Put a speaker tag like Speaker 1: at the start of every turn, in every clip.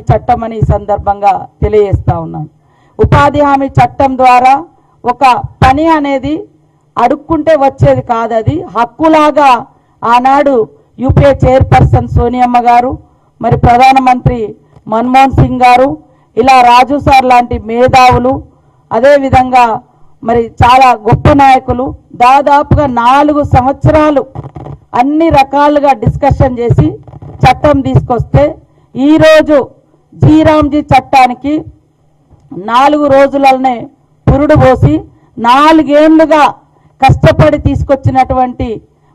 Speaker 1: చట్టం అని ఈ సందర్భంగా తెలియజేస్తా ఉన్నాను. ఉపాధి హామీ చట్టం ద్వారా ఒక పని అనేది అడుక్కుంటే వచ్చేది కాదు, అది హక్కులాగా ఆనాడు యూపీఏ చైర్పర్సన్ సోనియమ్మ గారు, మరి ప్రధానమంత్రి మన్మోహన్ సింగ్ గారు, ఇలా రాజు సార్ లాంటి మేధావులు, అదేవిధంగా మరి చాలా గొప్ప నాయకులు దాదాపుగా 4 సంవత్సరాలు అన్ని రకాలుగా డిస్కషన్ చేసి చట్టం తీసుకొస్తే ఈరోజు జీరాంజీ చట్టానికి 4 రోజులనే పురుడు పోసి 4 ఏళ్లుగా కష్టపడి తీసుకొచ్చినటువంటి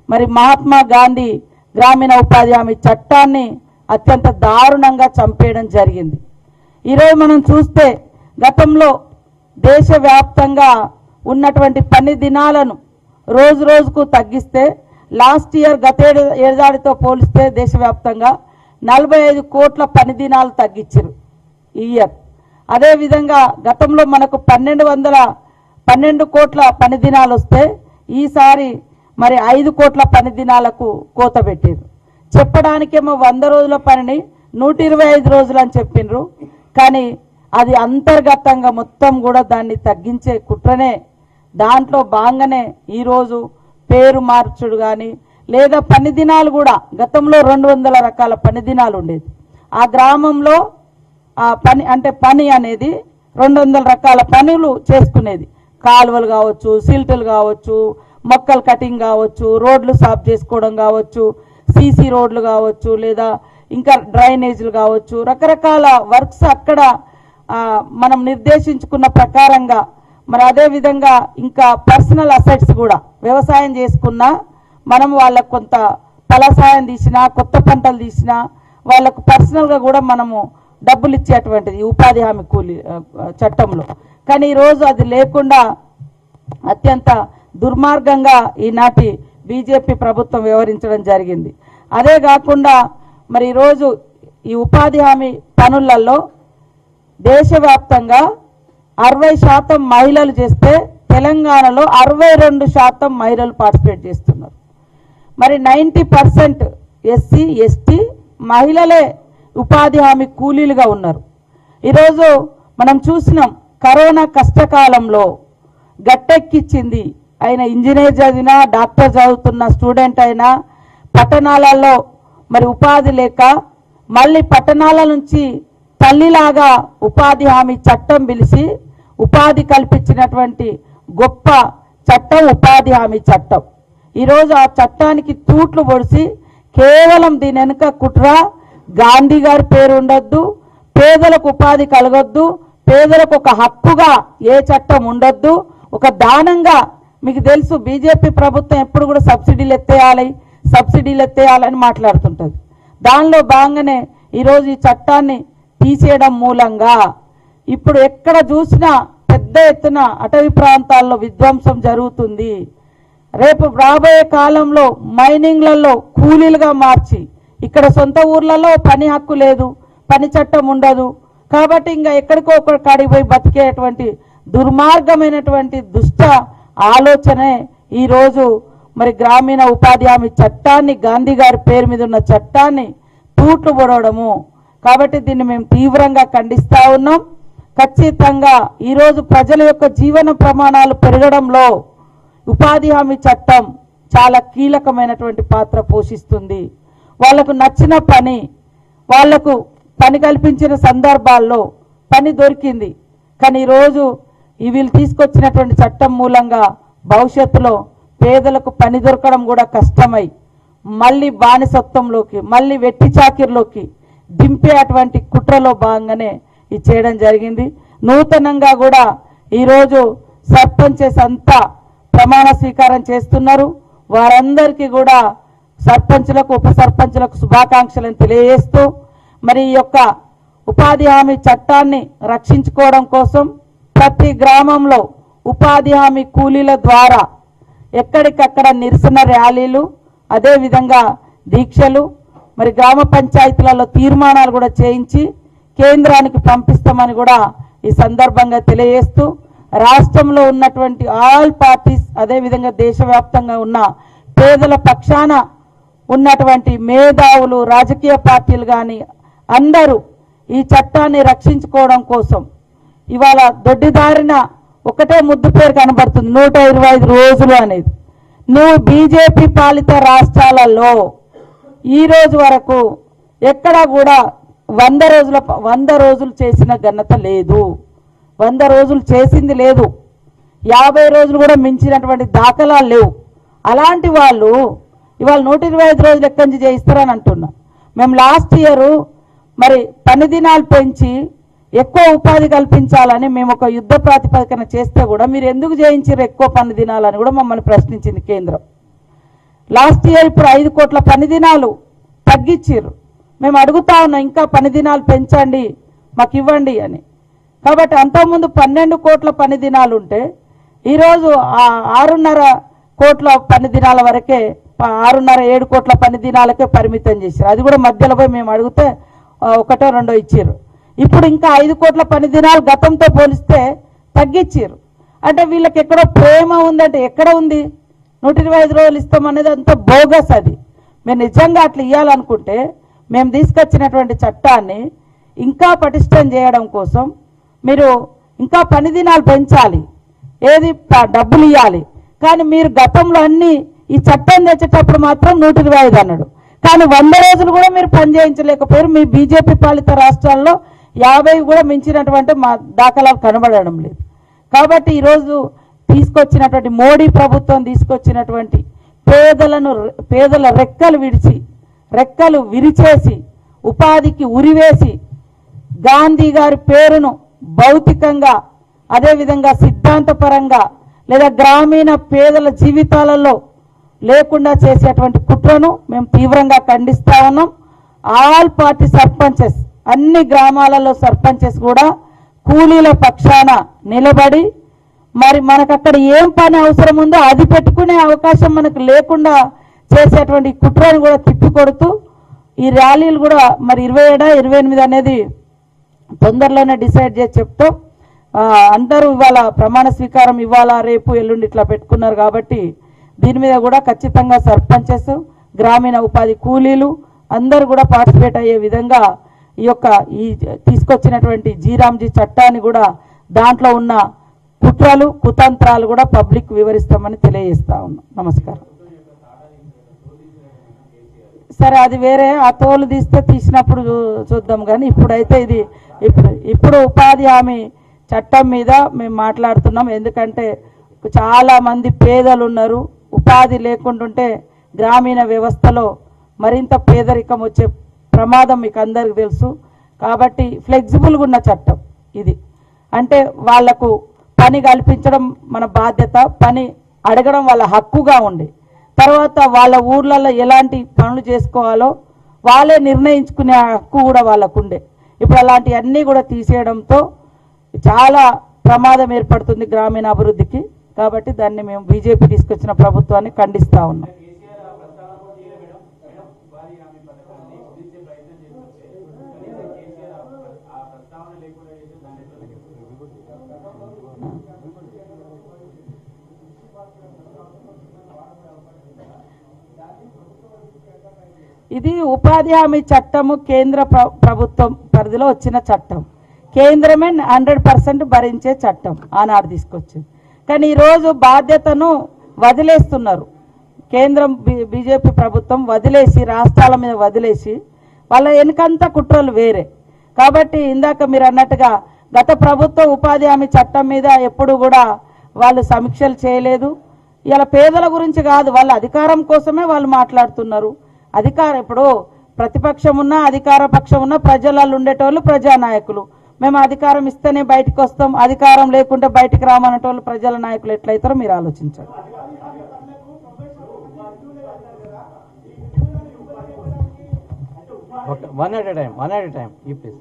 Speaker 1: మరి మహాత్మా గాంధీ గ్రామీణ ఉపాధి హామీ చట్టాన్ని అత్యంత దారుణంగా చంపేయడం జరిగింది. ఈరోజు మనం చూస్తే గతంలో దేశవ్యాప్తంగా ఉన్నటువంటి పని దినాలను రోజు రోజుకు తగ్గిస్తే లాస్ట్ ఇయర్ ఏడాదితో పోలిస్తే దేశవ్యాప్తంగా 45 కోట్ల పని దినాలు తగ్గించారు ఈ ఇయర్. అదేవిధంగా గతంలో మనకు 12 కోట్ల పని దినాలు వస్తే ఈసారి మరి 5 కోట్ల పని దినాలకు కోత పెట్టారు. చెప్పడానికేమో 100 రోజుల పనిని 125 రోజులు అని చెప్పిండ్రు, కానీ అది అంతర్గతంగా మొత్తం కూడా దాన్ని తగ్గించే కుట్రనే. దాంట్లో భాగంగానే ఈరోజు పేరు మార్చుడు కానీ లేదా పని దినాలు కూడా గతంలో 200 రకాల పని దినాలు ఉండేది. ఆ గ్రామంలో ఆ పని అనేది 200 రకాల పనులు చేసుకునేది. కాలువలు కావచ్చు, సిల్టులు కావచ్చు, మొక్కలు కటింగ్ కావచ్చు, రోడ్లు సాఫ్ చేసుకోవడం కావచ్చు, సీసీ రోడ్లు కావచ్చు, లేదా ఇంకా డ్రైనేజీలు కావచ్చు, రకరకాల వర్క్స్ అక్కడ మనం నిర్దేశించుకున్న ప్రకారంగా. మరి అదేవిధంగా ఇంకా పర్సనల్ అసెట్స్ కూడా వ్యవసాయం చేసుకున్నా మనం వాళ్ళకు కొంత ఫలసాయం తీసినా, కొత్త పంటలు తీసినా వాళ్ళకు పర్సనల్గా కూడా మనము డబ్బులు ఇచ్చేటువంటిది ఉపాధి హామీ కూలీ చట్టంలో. కానీ ఈరోజు అది లేకుండా అత్యంత దుర్మార్గంగా ఈనాటి బీజేపీ ప్రభుత్వం వ్యవహరించడం జరిగింది. అదే కాకుండా మరి ఈరోజు ఈ ఉపాధి హామీ పనులలో దేశవ్యాప్తంగా 60% మహిళలు చేస్తే తెలంగాణలో 62% మహిళలు పార్టిసిపేట్ చేస్తున్నారు. మరి 90% ఎస్సీ ఎస్టీ మహిళలే ఉపాధి హామీ కూలీలుగా ఉన్నారు. ఈరోజు మనం చూసినాం కరోనా కష్టకాలంలో గట్టెక్కిచ్చింది. ఆయన ఇంజనీర్ చదివినా, డాక్టర్ చదువుతున్న స్టూడెంట్ అయినా పట్టణాలలో మరి ఉపాధి లేక మళ్ళీ పట్టణాల నుంచి తల్లిలాగా ఉపాధి హామీ చట్టం పిలిచి ఉపాధి కల్పించినటువంటి గొప్ప చట్టం ఉపాధి హామీ చట్టం. ఈరోజు ఆ చట్టానికి తూట్లు పొడిచి కేవలం దీని వెనుక కుట్ర, గాంధీ గారి పేరు ఉండొద్దు, పేదలకు ఉపాధి కలగొద్దు, పేదలకు ఒక హక్కుగా ఏ చట్టం ఉండొద్దు, ఒక దానంగా. మీకు తెలుసు బీజేపీ ప్రభుత్వం ఎప్పుడు కూడా సబ్సిడీలు ఎత్తేయాలని మాట్లాడుతుంటుంది. దానిలో భాగంగానే ఈరోజు ఈ చట్టాన్ని తీసేయడం మూలంగా ఇప్పుడు ఎక్కడ చూసినా పెద్ద ఎత్తున అటవీ ప్రాంతాల్లో విధ్వంసం జరుగుతుంది. రేపు రాబోయే కాలంలో మైనింగ్లలో కూలీలుగా మార్చి ఇక్కడ సొంత ఊర్లలో పని హక్కు లేదు, పని చట్టం ఉండదు. కాబట్టి ఇంకా ఎక్కడికో ఒక కాడికి పోయి బతికేటువంటి దుర్మార్గమైనటువంటి దుష్ట ఆలోచనే ఈరోజు మరి గ్రామీణ ఉపాధి హామీ చట్టాన్ని, గాంధీ గారి పేరు మీద ఉన్న చట్టాన్ని తూట్లు పొడవడము. కాబట్టి దీన్ని మేము తీవ్రంగా ఖండిస్తూ ఉన్నాం. ఖచ్చితంగా ఈరోజు ప్రజల యొక్క జీవన ప్రమాణాలు పెరగడంలో ఉపాధి హామీ చట్టం చాలా కీలకమైనటువంటి పాత్ర పోషిస్తుంది. వాళ్లకు నచ్చిన పని, వాళ్లకు పని కల్పించిన సందర్భాల్లో పని దొరికింది. కానీ ఈరోజు వీళ్ళు తీసుకొచ్చినటువంటి చట్టం మూలంగా భవిష్యత్తులో పేదలకు పని దొరకడం కూడా కష్టమై మళ్ళీ బానిసత్వంలోకి, మళ్ళీ వెట్టి చాకిరిలోకి దింపే అటువంటి కుట్రలో భాగంగానే ఇది చేయడం జరిగింది. నూతనంగా కూడా ఈరోజు సర్పంచెస్ అంతా ప్రమాణ స్వీకారం చేస్తున్నారు. వారందరికీ కూడా సర్పంచులకు, ఉప సర్పంచులకు శుభాకాంక్షలను తెలియజేస్తూ మరి ఈ యొక్క ఉపాధి హామీ చట్టాన్ని రక్షించుకోవడం కోసం ప్రతి గ్రామంలో ఉపాధి హామీ కూలీల ద్వారా ఎక్కడికక్కడ నిరసన ర్యాలీలు, అదేవిధంగా దీక్షలు, మరి గ్రామ పంచాయతీలలో తీర్మానాలు కూడా చేయించి కేంద్రానికి పంపిస్తామని కూడా ఈ సందర్భంగా తెలియజేస్తూ రాష్ట్రంలో ఉన్నటువంటి ఆల్ పార్టీస్, అదేవిధంగా దేశవ్యాప్తంగా ఉన్న పేదల పక్షాన ఉన్నటువంటి మేధావులు, రాజకీయ పార్టీలు కానీ అందరూ ఈ చట్టాన్ని రక్షించుకోవడం కోసం ఇవాళ దొడ్డిదారిన ఒకటే ముద్దు పేరు కనబడుతుంది 125 రోజులు అనేది. నువ్వు బీజేపీ పాలిత రాష్ట్రాలలో ఈ రోజు వరకు ఎక్కడా కూడా 100 రోజులు చేసిన ఘనత లేదు. 100 రోజులు చేసింది లేదు. 50 రోజులు కూడా మించినటువంటి దాఖలాలు లేవు. అలాంటి వాళ్ళు ఇవాళ 125 రోజులు ఎక్కడి నుంచి చేయిస్తారని అంటున్నా. మేము లాస్ట్ ఇయర్ మరి పని దినాలు పెంచి ఎక్కువ ఉపాధి కల్పించాలని మేము ఒక యుద్ధ ప్రాతిపదికన చేస్తే కూడా మీరు ఎందుకు చేయించారు ఎక్కువ పని దినాలని కూడా మమ్మల్ని ప్రశ్నించింది కేంద్రం. లాస్ట్ ఇయర్ ఇప్పుడు 5 కోట్ల పని దినాలు తగ్గించారు. మేము అడుగుతా ఉన్నాం ఇంకా పని దినాలు పెంచండి మాకు ఇవ్వండి అని. కాబట్టి అంతకుముందు 12 కోట్ల పని దినాలు ఉంటే ఈరోజు 6.5 కోట్ల పని దినాల వరకే 6.5-7 కోట్ల పని దినాలకే పరిమితం చేశారు. అది కూడా మధ్యలో పోయి మేము అడిగితే 1-2 ఇచ్చారు. ఇప్పుడు ఇంకా 5 కోట్ల పని దినాలు గతంతో పోలిస్తే తగ్గించారు. అంటే వీళ్ళకి ఎక్కడో ప్రేమ ఉందంటే ఎక్కడ ఉంది? 125 రోజులు ఇస్తామనేది అంత బోగస్. అది మీరు నిజంగా అట్లా ఇవ్వాలనుకుంటే మేము తీసుకొచ్చినటువంటి చట్టాన్ని ఇంకా పటిష్టం చేయడం కోసం మీరు ఇంకా పని దినాలు పెంచాలి, ఏది డబ్బులు ఇవ్వాలి. కానీ మీరు గతంలో అన్ని ఈ చట్టం తెచ్చేటప్పుడు మాత్రం 125 అన్నాడు. కానీ 100 రోజులు కూడా మీరు పని చేయించలేకపోయారు. మీ బీజేపీ పాలిత రాష్ట్రాల్లో 50 కూడా మించినటువంటి మా దాఖలాలు కనబడడం లేదు. కాబట్టి ఈరోజు తీసుకొచ్చినటువంటి మోడీ ప్రభుత్వం తీసుకొచ్చినటువంటి పేదల రెక్కలు విరిచేసి ఉపాధికి ఉరివేసి గాంధీ గారి పేరును భౌతికంగా అదేవిధంగా సిద్ధాంతపరంగా లేదా గ్రామీణ పేదల జీవితాలలో లేకుండా చేసేటువంటి కుట్రను మేము తీవ్రంగా ఖండిస్తా ఉన్నాం. ఆల్ పార్టీ సర్పంచెస్, అన్ని గ్రామాలలో సర్పంచెస్ కూడా కూలీల పక్షాన నిలబడి మరి మనకు అక్కడ ఏం పని అవసరం ఉందో అది పెట్టుకునే అవకాశం మనకు లేకుండా చేసేటువంటి కుట్రను కూడా తిప్పికొడుతూ ఈ ర్యాలీలు కూడా మరి 27-28 అనేది తొందరలోనే డిసైడ్ చేసి చెప్తాం. అందరూ ఇవాళ ప్రమాణ స్వీకారం ఇవాళ రేపు ఎల్లుండి ఇట్లా పెట్టుకున్నారు. కాబట్టి దీని మీద కూడా ఖచ్చితంగా సర్పంచెస్, గ్రామీణ ఉపాధి కూలీలు అందరూ కూడా పార్టిసిపేట్ అయ్యే విధంగా ఈ తీసుకొచ్చినటువంటి జీరామ్జీ చట్టాన్ని కూడా దాంట్లో ఉన్న కుట్రలు కుతంత్రాలు కూడా పబ్లిక్ వివరిస్తామని తెలియజేస్తా ఉన్నాం. నమస్కారం. సరే, అది వేరే, ఆ తోలు తీసినప్పుడు చూద్దాం. కానీ ఇప్పుడైతే ఇది ఇప్పుడు ఉపాధి హామీ చట్టం మీద మేము మాట్లాడుతున్నాం. ఎందుకంటే చాలా మంది పేదలు ఉన్నారు. ఉపాధి లేకుంటుంటే గ్రామీణ వ్యవస్థలో మరింత పేదరికం వచ్చే ప్రమాదం మీకు అందరికీ తెలుసు. కాబట్టి ఫ్లెక్సిబుల్గా ఉన్న చట్టం ఇది. అంటే వాళ్లకు పని కల్పించడం మన బాధ్యత, పని అడగడం వాళ్ళ హక్కుగా ఉండి తర్వాత వాళ్ళ ఊర్లలో ఎలాంటి పనులు చేసుకోవాలో వాళ్ళే నిర్ణయించుకునే హక్కు కూడా వాళ్ళకు ఉండే. ఇప్పుడు అలాంటివన్నీ కూడా తీసేయడంతో చాలా ప్రమాదం ఏర్పడుతుంది గ్రామీణ అభివృద్ధికి. కాబట్టి దాన్ని మేము బీజేపీ తీసుకొచ్చిన ప్రభుత్వాన్ని ఖండిస్తా ఉన్నాం. ఇది ఉపాధి హామీ చట్టము కేంద్ర ప్రభుత్వం పరిధిలో వచ్చిన చట్టం. కేంద్రమే 100% భరించే చట్టం ఆనాడు తీసుకొచ్చింది. కానీ ఈరోజు బాధ్యతను వదిలేస్తున్నారు. కేంద్రం బీజేపీ ప్రభుత్వం వదిలేసి రాష్ట్రాల మీద వదిలేసి వాళ్ళ వెనుకంతా కుట్రలు వేరే. కాబట్టి ఇందాక మీరు అన్నట్టుగా గత ప్రభుత్వం ఉపాధి హామీ చట్టం మీద ఎప్పుడు కూడా వాళ్ళు సమీక్షలు చేయలేదు. ఇలా పేదల గురించి కాదు, వాళ్ళ అధికారం కోసమే వాళ్ళు మాట్లాడుతున్నారు. ఇప్పుడు ప్రతిపక్షం ఉన్నా అధికార పక్షం ఉన్నా ప్రజలలో ఉండేటోళ్ళు ప్రజానాయకులు. మేము అధికారం ఇస్తేనే బయటకు వస్తాం, అధికారం లేకుంటే బయటికి రామనేటోళ్ళు ప్రజల నాయకులు ఎట్లయితారో మీరు ఆలోచించండి.
Speaker 2: one at a time, please.